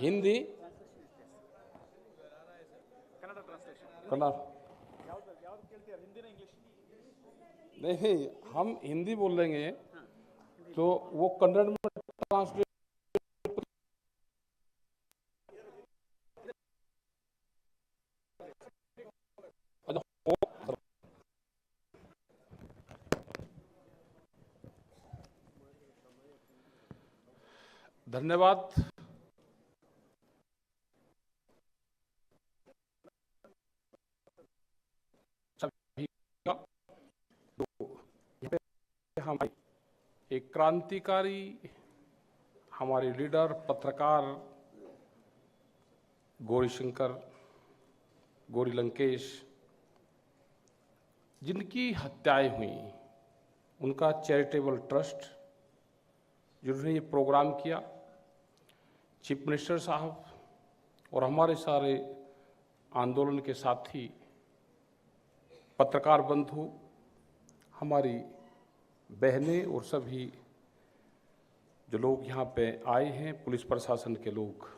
ಹಿಂದಿ कन्नड़ नहीं, हम हिंदी बोलेंगे तो वो कन्नड़ में ट्रांसलेट। धन्यवाद। हम एक क्रांतिकारी हमारे लीडर पत्रकार गौरीशंकर गौरी लंकेश जिनकी हत्याएं हुई, उनका चैरिटेबल ट्रस्ट जिन्होंने ये प्रोग्राम किया, चीफ मिनिस्टर साहब और हमारे सारे आंदोलन के साथी पत्रकार बंधु, हमारी बहनें और सभी जो लोग यहाँ पे आए हैं, पुलिस प्रशासन के लोग,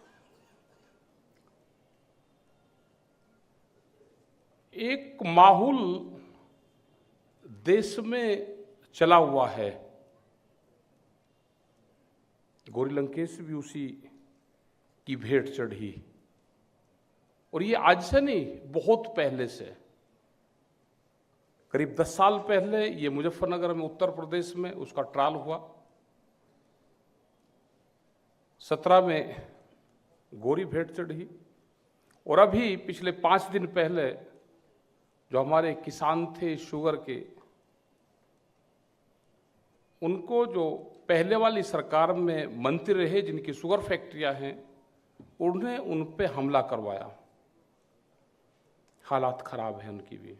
एक माहौल देश में चला हुआ है। गौरी लंकेश भी उसी की भेंट चढ़ी, और ये आज से नहीं, बहुत पहले से, करीब 10 साल पहले ये मुजफ्फरनगर में उत्तर प्रदेश में उसका ट्रायल हुआ। 17 में गौरी भेंट चढ़ी, और अभी पिछले 5 दिन पहले जो हमारे किसान थे शुगर के, उनको जो पहले वाली सरकार में मंत्री रहे जिनकी शुगर फैक्ट्रियां हैं, उन्हें उन पे हमला करवाया। हालात खराब है उनकी भी।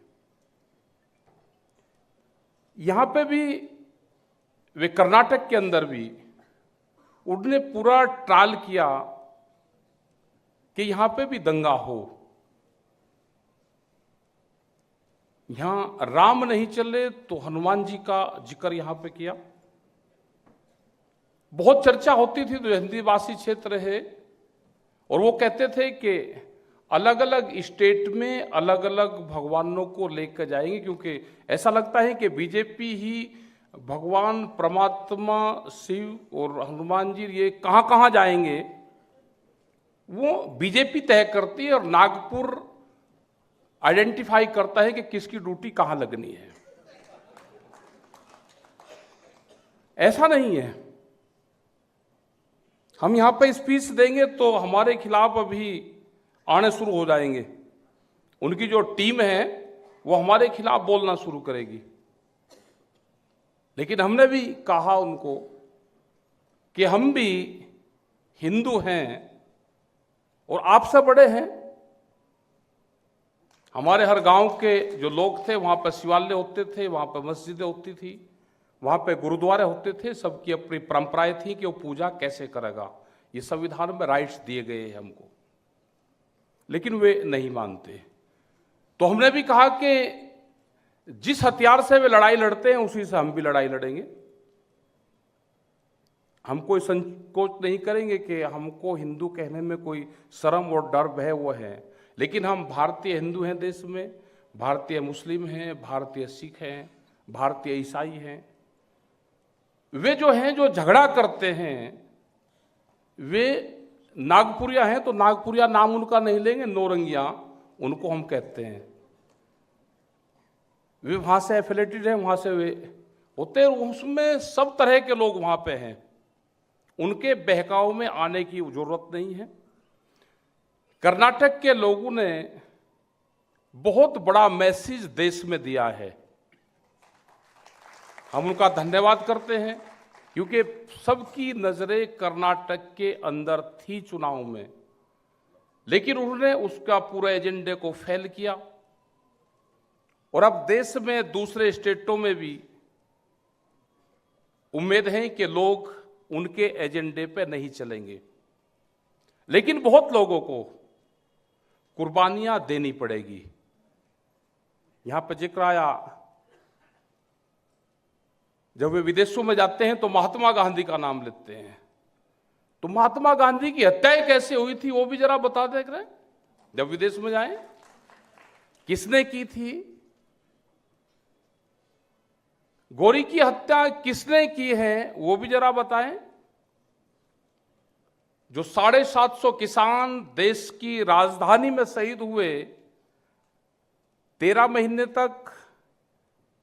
यहां पे भी वे कर्नाटक के अंदर भी उन्होंने पूरा ट्रायल किया कि यहां पे भी दंगा हो, यहां राम नहीं चले तो हनुमान जी का जिक्र यहां पे किया। बहुत चर्चा होती थी, तो हिंदी भाषी क्षेत्र है, और वो कहते थे कि अलग अलग स्टेट में अलग अलग भगवानों को लेकर जाएंगे, क्योंकि ऐसा लगता है कि बीजेपी ही भगवान परमात्मा शिव और हनुमान जी ये कहां कहां जाएंगे वो बीजेपी तय करती है, और नागपुर आइडेंटिफाई करता है कि किसकी ड्यूटी कहां लगनी है। ऐसा नहीं है। हम यहां पे स्पीच देंगे तो हमारे खिलाफ अभी आने शुरू हो जाएंगे, उनकी जो टीम है वो हमारे खिलाफ बोलना शुरू करेगी। लेकिन हमने भी कहा उनको कि हम भी हिंदू हैं और आपसे बड़े हैं। हमारे हर गांव के जो लोग थे, वहां पर शिवालय होते थे, वहां पर मस्जिदें होती थी, वहां पे गुरुद्वारे होते थे, सबकी अपनी परंपराएं थी कि वो पूजा कैसे करेगा। ये संविधान में राइट्स दिए गए हैं हमको, लेकिन वे नहीं मानते। तो हमने भी कहा कि जिस हथियार से वे लड़ाई लड़ते हैं उसी से हम भी लड़ाई लड़ेंगे। हम कोई संकोच नहीं करेंगे कि हमको हिंदू कहने में कोई शर्म और डर भय वो है, लेकिन हम भारतीय हिंदू हैं, देश में भारतीय मुस्लिम हैं, भारतीय सिख हैं, भारतीय ईसाई हैं। वे जो हैं जो झगड़ा करते हैं वे नागपुरिया हैं, तो नागपुरिया नाम उनका नहीं लेंगे, नौरंगिया उनको हम कहते हैं। वे वहां से एफिलेटेड हैं, वहां से वे होते हैं, उसमें सब तरह के लोग वहां पे हैं। उनके बहकाव में आने की जरूरत नहीं है। कर्नाटक के लोगों ने बहुत बड़ा मैसेज देश में दिया है, हम उनका धन्यवाद करते हैं, क्योंकि सबकी नजरें कर्नाटक के अंदर थी चुनाव में, लेकिन उन्होंने उसका पूरे एजेंडे को फेल किया। और अब देश में दूसरे स्टेटों में भी उम्मीद है कि लोग उनके एजेंडे पे नहीं चलेंगे, लेकिन बहुत लोगों को कुर्बानियां देनी पड़ेगी। यहां पर जिक्र आया, जब वे विदेशों में जाते हैं तो महात्मा गांधी का नाम लेते हैं, तो महात्मा गांधी की हत्या कैसे हुई थी वो भी जरा बता देख रहे, जब विदेश में जाए किसने की थी, गोरी की हत्या किसने की है वो भी जरा बताएं। जो 750 किसान देश की राजधानी में शहीद हुए, 13 महीने तक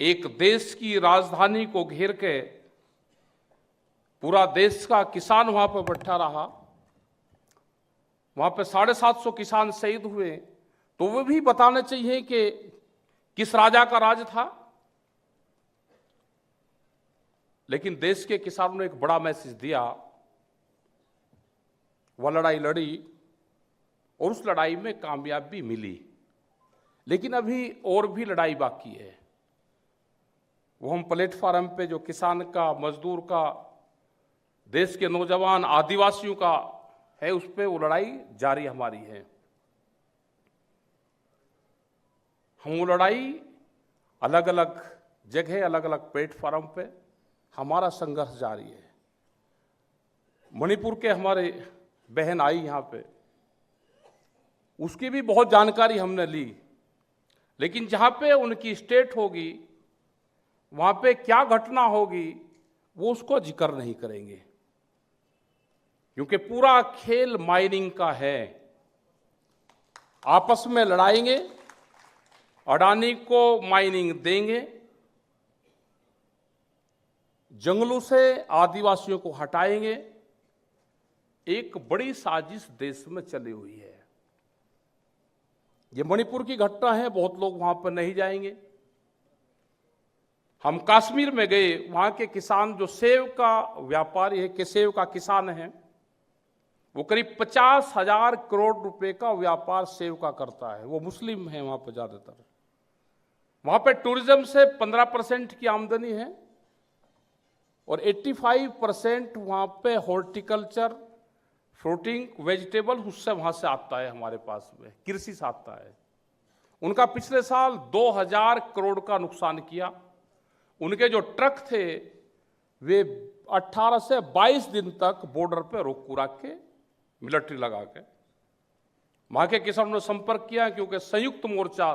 एक देश की राजधानी को घेर के पूरा देश का किसान वहां पर बैठा रहा, वहां पे 750 किसान शहीद हुए, तो वो भी बताना चाहिए कि किस राजा का राज था। लेकिन देश के किसानों ने एक बड़ा मैसेज दिया, वह लड़ाई लड़ी और उस लड़ाई में कामयाबी मिली, लेकिन अभी और भी लड़ाई बाकी है। वो हम प्लेटफार्म पे जो किसान का, मजदूर का, देश के नौजवान, आदिवासियों का है, उस पे वो लड़ाई जारी हमारी है। हम वो लड़ाई अलग अलग जगह, अलग अलग प्लेटफार्म पे हमारा संघर्ष जारी है। मणिपुर के हमारे बहन आई यहाँ पे, उसकी भी बहुत जानकारी हमने ली, लेकिन जहाँ पे उनकी स्टेट होगी वहाँ पे क्या घटना होगी वो उसको जिक्र नहीं करेंगे, क्योंकि पूरा खेल माइनिंग का है। आपस में लड़ाएंगे, अडानी को माइनिंग देंगे, जंगलों से आदिवासियों को हटाएंगे। एक बड़ी साजिश देश में चली हुई है। ये मणिपुर की घटना है, बहुत लोग वहां पर नहीं जाएंगे। हम कश्मीर में गए, वहां के किसान जो सेब का व्यापारी है, के सेब का किसान है, वो करीब 50,000 करोड़ रुपए का व्यापार सेब का करता है। वो मुस्लिम है वहां पर ज्यादातर। वहां पे टूरिज्म से 15% की आमदनी है और 85% वहां पे हॉर्टिकल्चर, फ्रूटिंग, वेजिटेबल, उससे वहां से आता है, हमारे पास में कृषि से आता है। उनका पिछले साल 2000 करोड़ का नुकसान किया। उनके जो ट्रक थे वे 18 से 22 दिन तक बॉर्डर पे रोक रख के, मिलिट्री लगा के, वहां के किसानों ने संपर्क किया, क्योंकि संयुक्त मोर्चा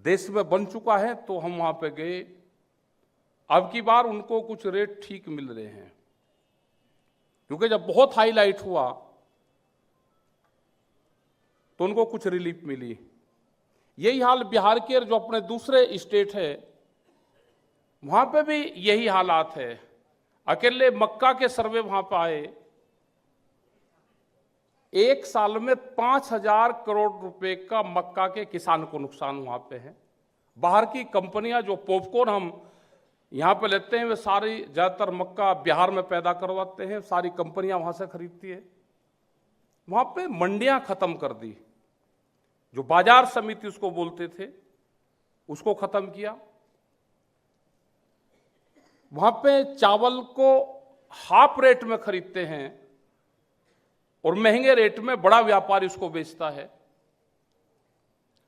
देश में बन चुका है। तो हम वहां पे गए। अब की बार उनको कुछ रेट ठीक मिल रहे हैं, क्योंकि जब बहुत हाईलाइट हुआ तो उनको कुछ रिलीफ मिली। यही हाल बिहार के जो अपने दूसरे स्टेट है, वहां पे भी यही हालात है। अकेले मक्का के सर्वे वहां पे आए, एक साल में 5,000 करोड़ रुपए का मक्का के किसान को नुकसान वहां पे है। बाहर की कंपनियां जो पॉपकॉर्न हम यहां पे लेते हैं, वे सारी ज्यादातर मक्का बिहार में पैदा करवाते हैं, सारी कंपनियां वहां से खरीदती है। वहां पे मंडियां खत्म कर दी, जो बाजार समिति उसको बोलते थे, उसको खत्म किया। वहां पे चावल को हाफ रेट में खरीदते हैं और महंगे रेट में बड़ा व्यापारी उसको बेचता है।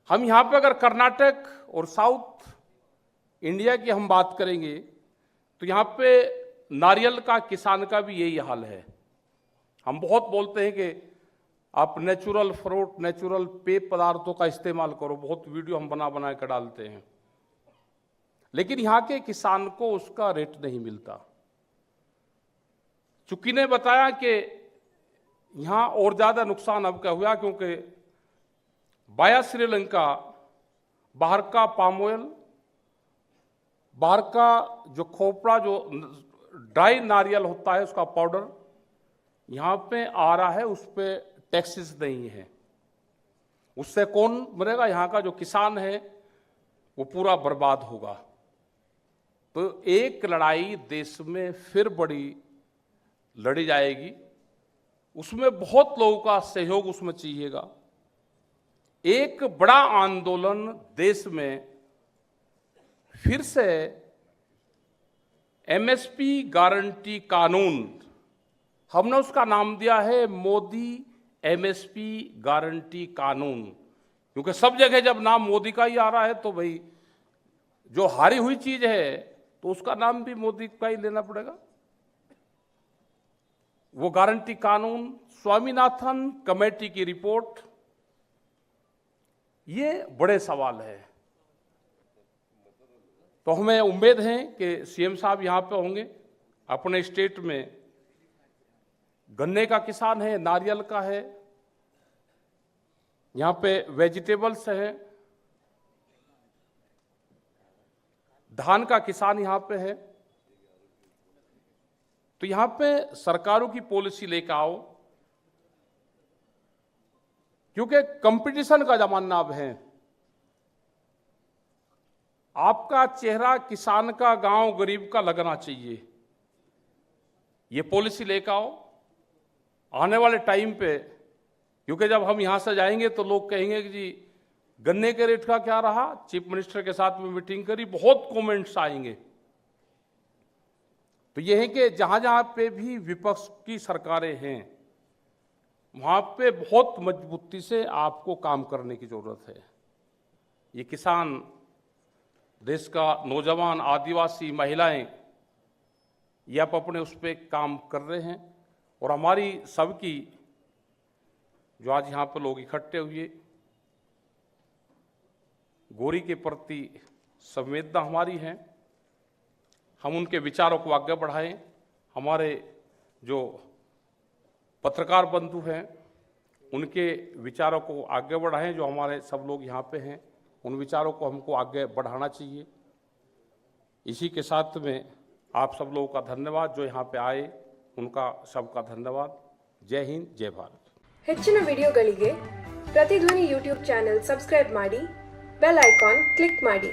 हम यहां पे अगर कर्नाटक और साउथ इंडिया की हम बात करेंगे तो यहां पे नारियल का किसान का भी यही हाल है। हम बहुत बोलते हैं कि आप नेचुरल फ्रूट, नेचुरल पेय पदार्थों का इस्तेमाल करो, बहुत वीडियो हम बना बना के डालते हैं, लेकिन यहां के किसान को उसका रेट नहीं मिलता। चुकी ने बताया कि यहां और ज्यादा नुकसान अब क्या हुआ, क्योंकि वाया श्रीलंका बाहर का पाम ऑयल, बाहर का जो खोपड़ा, जो ड्राई नारियल होता है, उसका पाउडर यहां पे आ रहा है, उस पे टैक्सेस नहीं है। उससे कौन मरेगा? यहां का जो किसान है वो पूरा बर्बाद होगा। तो एक लड़ाई देश में फिर बड़ी लड़ी जाएगी, उसमें बहुत लोगों का सहयोग उसमें चाहिएगा। एक बड़ा आंदोलन देश में फिर से एमएसपी गारंटी कानून, हमने उसका नाम दिया है मोदी एमएसपी गारंटी कानून, क्योंकि सब जगह जब नाम मोदी का ही आ रहा है तो भाई जो हारी हुई चीज है तो उसका नाम भी मोदी का ही लेना पड़ेगा। वो गारंटी कानून, स्वामीनाथन कमेटी की रिपोर्ट, ये बड़े सवाल है। तो हमें उम्मीद है कि सीएम साहब यहाँ पे होंगे। अपने स्टेट में गन्ने का किसान है, नारियल का है, यहाँ पे वेजिटेबल्स है, धान का किसान यहाँ पे है। तो यहाँ पे सरकारों की पॉलिसी लेकर आओ, क्योंकि कंपटीशन का जमाना अब है। आपका चेहरा किसान का, गांव गरीब का लगना चाहिए। ये पॉलिसी लेकर आओ आने वाले टाइम पे, क्योंकि जब हम यहां से जाएंगे तो लोग कहेंगे कि जी गन्ने के रेट का क्या रहा। चीफ मिनिस्टर के साथ में मीटिंग करी, बहुत कमेंट्स आएंगे। तो यह है कि जहां जहां पे भी विपक्ष की सरकारें हैं, वहां पे बहुत मजबूती से आपको काम करने की जरूरत है। ये किसान, देश का नौजवान, आदिवासी, महिलाएं, ये आप अपने उस पर काम कर रहे हैं। और हमारी सबकी जो आज यहाँ पर लोग इकट्ठे हुए, गोरी के प्रति संवेदना हमारी है। हम उनके विचारों को आगे बढ़ाएं। हमारे जो पत्रकार बंधु हैं, उनके विचारों को आगे बढ़ाएं। जो हमारे सब लोग यहाँ पे हैं, उन विचारों को हमको आगे बढ़ाना चाहिए। इसी के साथ में आप सब लोगों का धन्यवाद, जो यहाँ पे आए उनका सबका धन्यवाद। जय हिंद, जय भारत। ಹೆಚ್ಚಿನ ವಿಡಿಯೋಗಳಿಗೆ ಪ್ರತಿಧ್ವನಿ ಯೂಟ್ಯೂಬ್ ಚಾನೆಲ್ ಸಬ್ಸ್ಕ್ರೈಬ್ ಮಾಡಿ, ಬೆಲ್ ಐಕಾನ್ ಕ್ಲಿಕ್ ಮಾಡಿ.